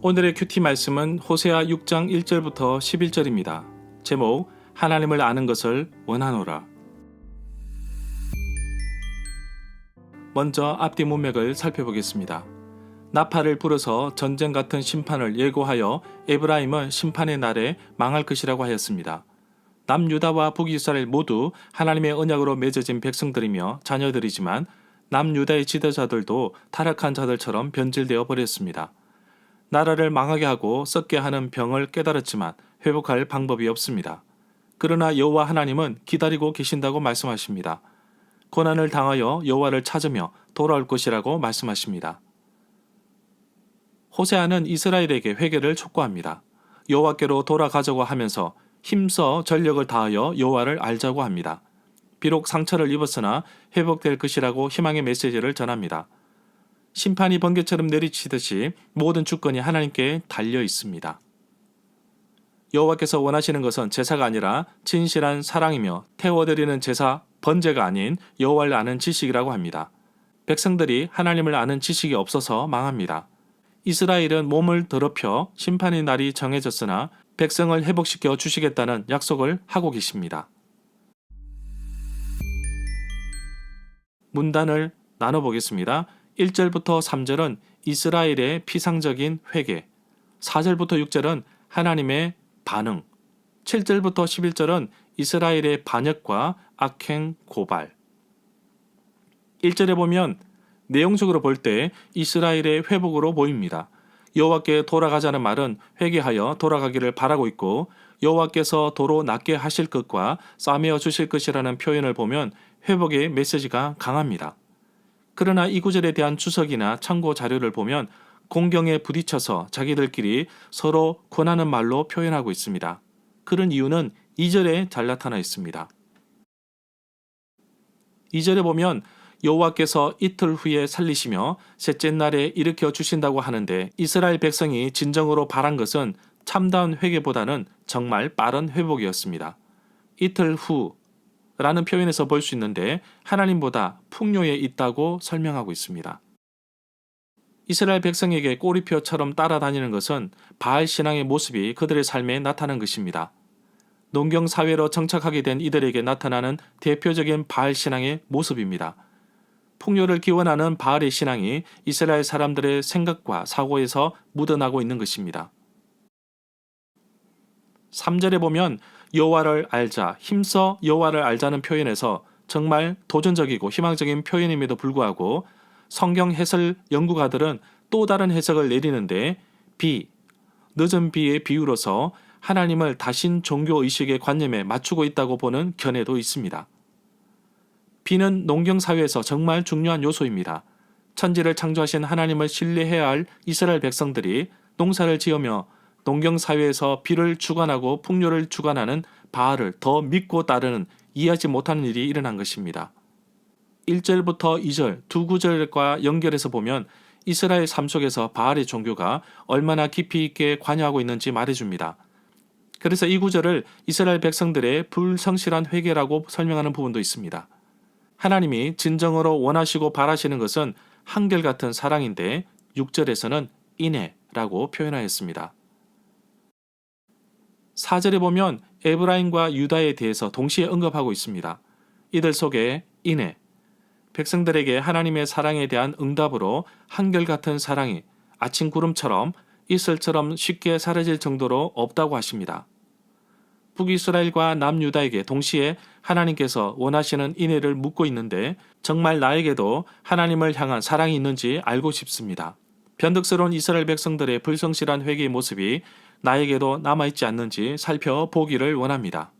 오늘의 큐티 말씀은 호세아 6장 1절부터 11절입니다. 제목, 하나님을 아는 것을 원하노라. 먼저 앞뒤 문맥을 살펴보겠습니다. 나팔을 불어서 전쟁 같은 심판을 예고하여 에브라임은 심판의 날에 망할 것이라고 하였습니다. 남유다와 북이스라엘 모두 하나님의 언약으로 맺어진 백성들이며 자녀들이지만 남유다의 지도자들도 타락한 자들처럼 변질되어 버렸습니다. 나라를 망하게 하고 썩게 하는 병을 깨달았지만 회복할 방법이 없습니다. 그러나 여호와 하나님은 기다리고 계신다고 말씀하십니다. 고난을 당하여 여호와를 찾으며 돌아올 것이라고 말씀하십니다. 호세아는 이스라엘에게 회개를 촉구합니다. 여호와께로 돌아가자고 하면서 힘써 전력을 다하여 여호와를 알자고 합니다. 비록 상처를 입었으나 회복될 것이라고 희망의 메시지를 전합니다. 심판이 번개처럼 내리치듯이 모든 주권이 하나님께 달려 있습니다. 여호와께서 원하시는 것은 제사가 아니라 진실한 사랑이며 태워드리는 제사, 번제가 아닌 여호와를 아는 지식이라고 합니다. 백성들이 하나님을 아는 지식이 없어서 망합니다. 이스라엘은 몸을 더럽혀 심판의 날이 정해졌으나 백성을 회복시켜 주시겠다는 약속을 하고 계십니다. 문단을 나눠보겠습니다. 1절부터 3절은 이스라엘의 피상적인 회개, 4절부터 6절은 하나님의 반응, 7절부터 11절은 이스라엘의 반역과 악행 고발. 1절에 보면 내용적으로 볼 때 이스라엘의 회복으로 보입니다. 여호와께 돌아가자는 말은 회개하여 돌아가기를 바라고 있고 여호와께서 도로 낫게 하실 것과 싸매어 주실 것이라는 표현을 보면 회복의 메시지가 강합니다. 그러나 이 구절에 대한 주석이나 참고 자료를 보면 공경에 부딪혀서 자기들끼리 서로 권하는 말로 표현하고 있습니다. 그런 이유는 2절에 잘 나타나 있습니다. 2절에 보면 여호와께서 이틀 후에 살리시며 셋째 날에 일으켜 주신다고 하는데 이스라엘 백성이 진정으로 바란 것은 참다운 회개보다는 정말 빠른 회복이었습니다. 이틀 후 라는 표현에서 볼 수 있는데 하나님보다 풍요에 있다고 설명하고 있습니다. 이스라엘 백성에게 꼬리표처럼 따라다니는 것은 바알 신앙의 모습이 그들의 삶에 나타난 것입니다. 농경 사회로 정착하게 된 이들에게 나타나는 대표적인 바알 신앙의 모습입니다. 풍요를 기원하는 바알의 신앙이 이스라엘 사람들의 생각과 사고에서 묻어나고 있는 것입니다. 3절에 보면 여호와를 알자, 힘써 여호와를 알자는 표현에서 정말 도전적이고 희망적인 표현임에도 불구하고 성경 해설 연구가들은 또 다른 해석을 내리는데 늦은 비의 비유로서 하나님을 다신 종교의식의 관념에 맞추고 있다고 보는 견해도 있습니다. 비는 농경사회에서 정말 중요한 요소입니다. 천지를 창조하신 하나님을 신뢰해야 할 이스라엘 백성들이 농사를 지으며 농경사회에서 비를 주관하고 풍요를 주관하는 바알을 더 믿고 따르는 이해하지 못하는 일이 일어난 것입니다. 1절부터 2절 두 구절과 연결해서 보면 이스라엘 삶 속에서 바알의 종교가 얼마나 깊이 있게 관여하고 있는지 말해줍니다. 그래서 이 구절을 이스라엘 백성들의 불성실한 회개라고 설명하는 부분도 있습니다. 하나님이 진정으로 원하시고 바라시는 것은 한결같은 사랑인데 6절에서는 인애라고 표현하였습니다. 4절에 보면 에브라임과 유다에 대해서 동시에 언급하고 있습니다. 이들 속에 인애, 백성들에게 하나님의 사랑에 대한 응답으로 한결같은 사랑이 아침 구름처럼 이슬처럼 쉽게 사라질 정도로 없다고 하십니다. 북이스라엘과 남유다에게 동시에 하나님께서 원하시는 인애를 묻고 있는데 정말 나에게도 하나님을 향한 사랑이 있는지 알고 싶습니다. 변덕스러운 이스라엘 백성들의 불성실한 회개의 모습이 나에게도 남아있지 않는지 살펴보기를 원합니다.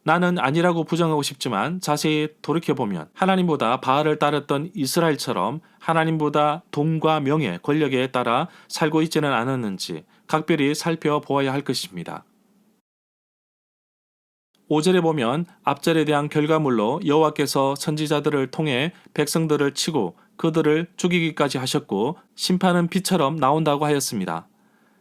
나는 아니라고 부정하고 싶지만 자세히 돌이켜보면 하나님보다 바알을 따랐던 이스라엘처럼 하나님보다 돈과 명예, 권력에 따라 살고 있지는 않았는지 각별히 살펴보아야 할 것입니다. 5절에 보면 앞절에 대한 결과물로 여호와께서 선지자들을 통해 백성들을 치고 그들을 죽이기까지 하셨고 심판은 비처럼 나온다고 하였습니다.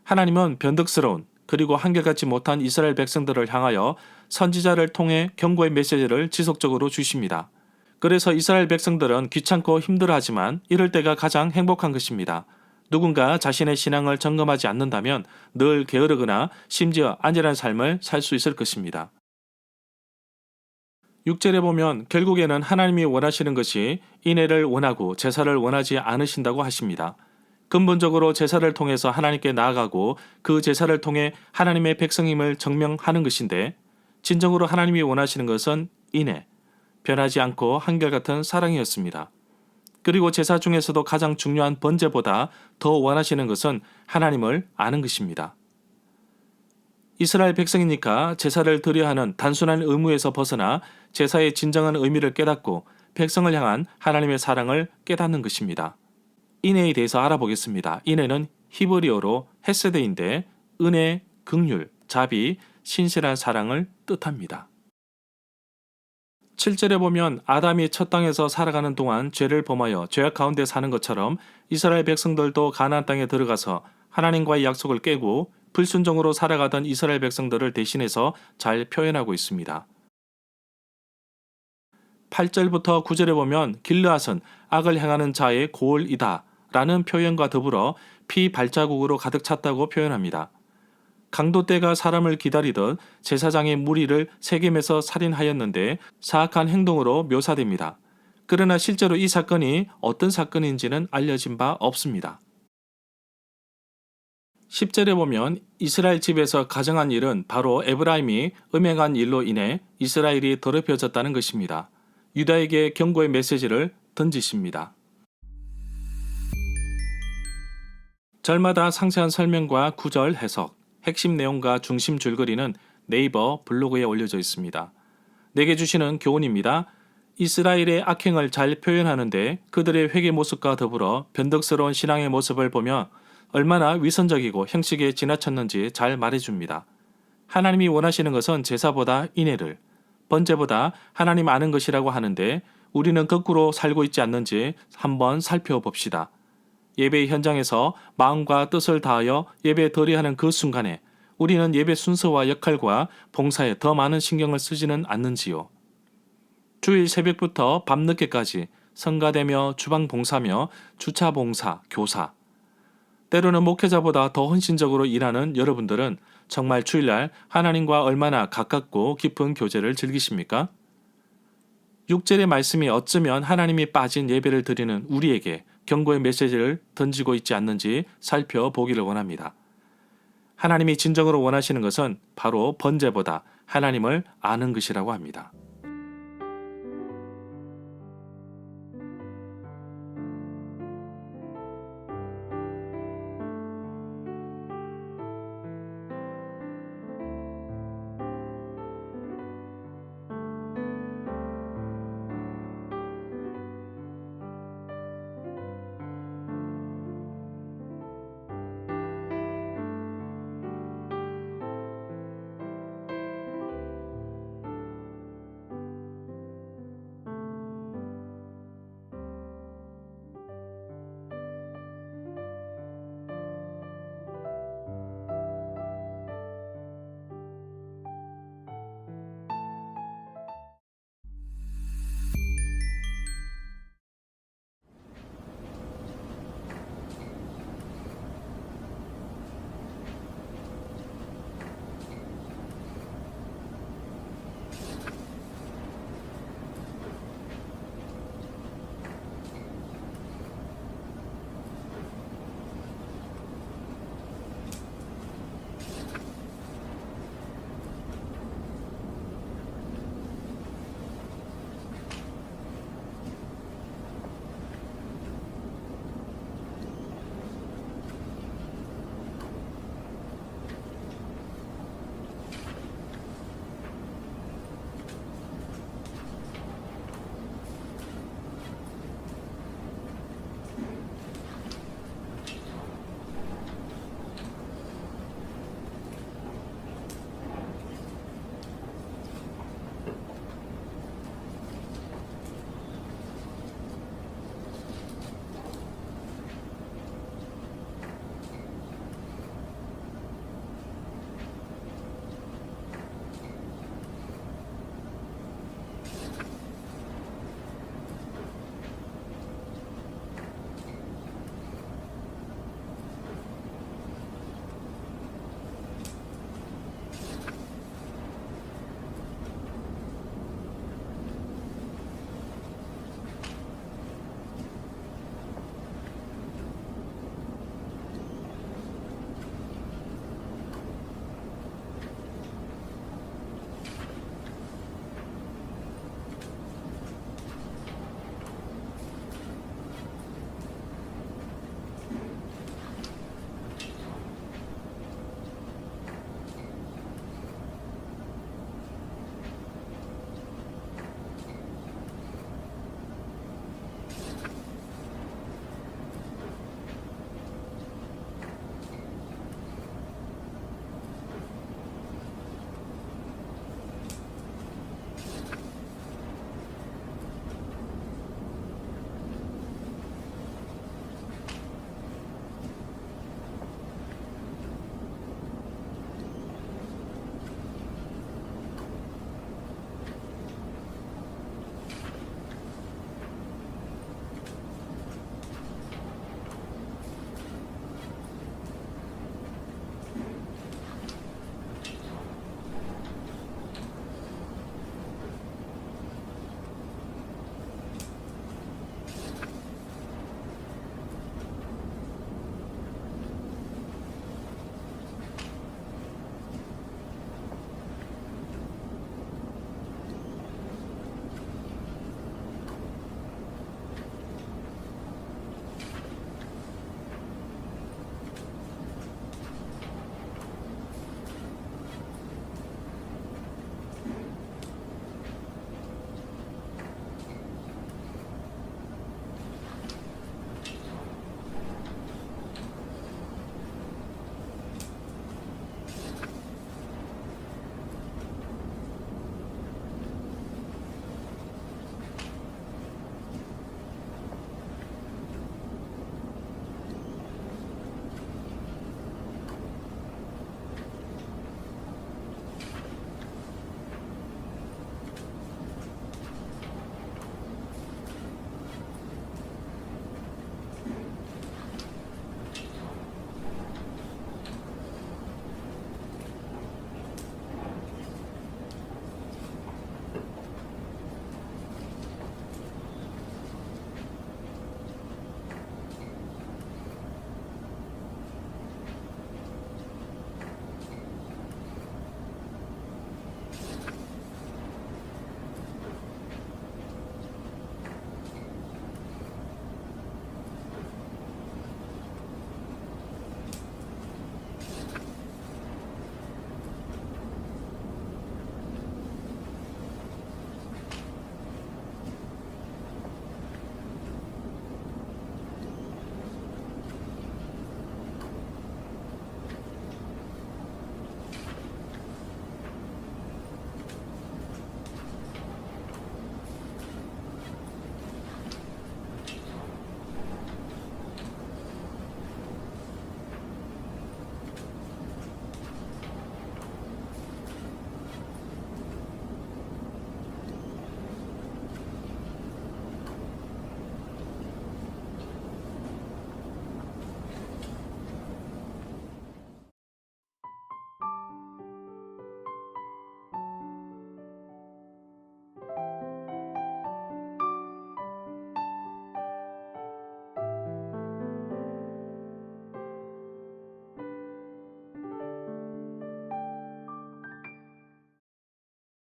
하나님은 변덕스러운 그리고 한결같지 못한 이스라엘 백성들을 향하여 선지자를 통해 경고의 메시지를 지속적으로 주십니다. 그래서 이스라엘 백성들은 귀찮고 힘들어하지만 이럴 때가 가장 행복한 것입니다. 누군가 자신의 신앙을 점검하지 않는다면 늘 게으르거나 심지어 안전한 삶을 살 수 있을 것입니다. 6절에 보면 결국에는 하나님이 원하시는 것이 인애를 원하고 제사를 원하지 않으신다고 하십니다. 근본적으로 제사를 통해서 하나님께 나아가고 그 제사를 통해 하나님의 백성임을 증명하는 것인데 진정으로 하나님이 원하시는 것은 인애, 변하지 않고 한결같은 사랑이었습니다. 그리고 제사 중에서도 가장 중요한 번제보다 더 원하시는 것은 하나님을 아는 것입니다. 이스라엘 백성이니까 제사를 드려야 하는 단순한 의무에서 벗어나 제사의 진정한 의미를 깨닫고 백성을 향한 하나님의 사랑을 깨닫는 것입니다. 인애에 대해서 알아보겠습니다. 인애는 히브리어로 헤세드인데 은혜, 긍휼, 자비, 신실한 사랑을 뜻합니다. 7절에 보면 아담이 첫 땅에서 살아가는 동안 죄를 범하여 죄악 가운데 사는 것처럼 이스라엘 백성들도 가나안 땅에 들어가서 하나님과의 약속을 깨고 불순종으로 살아가던 이스라엘 백성들을 대신해서 잘 표현하고 있습니다. 8절부터 9절에 보면 길르앗은 악을 행하는 자의 고을이다 라는 표현과 더불어 피 발자국으로 가득 찼다고 표현합니다. 강도떼가 사람을 기다리듯 제사장의 무리를 세겜에서 살인하였는데 사악한 행동으로 묘사됩니다. 그러나 실제로 이 사건이 어떤 사건인지는 알려진 바 없습니다. 10절에 보면 이스라엘 집에서 가정한 일은 바로 에브라임이 음행한 일로 인해 이스라엘이 더럽혀졌다는 것입니다. 유다에게 경고의 메시지를 던지십니다. 절마다 상세한 설명과 구절 해석, 핵심 내용과 중심 줄거리는 네이버 블로그에 올려져 있습니다. 내게 주시는 교훈입니다. 이스라엘의 악행을 잘 표현하는데 그들의 회개 모습과 더불어 변덕스러운 신앙의 모습을 보며 얼마나 위선적이고 형식에 지나쳤는지 잘 말해줍니다. 하나님이 원하시는 것은 제사보다 인애를, 번제보다 하나님 아는 것이라고 하는데 우리는 거꾸로 살고 있지 않는지 한번 살펴봅시다. 예배 현장에서 마음과 뜻을 다하여 예배 드려하는 그 순간에 우리는 예배 순서와 역할과 봉사에 더 많은 신경을 쓰지는 않는지요. 주일 새벽부터 밤늦게까지 성가대며 주방 봉사며 주차 봉사, 교사. 때로는 목회자보다 더 헌신적으로 일하는 여러분들은 정말 주일날 하나님과 얼마나 가깝고 깊은 교제를 즐기십니까? 6절의 말씀이 어쩌면 하나님이 빠진 예배를 드리는 우리에게 경고의 메시지를 던지고 있지 않는지 살펴보기를 원합니다. 하나님이 진정으로 원하시는 것은 바로 번제보다 하나님을 아는 것이라고 합니다.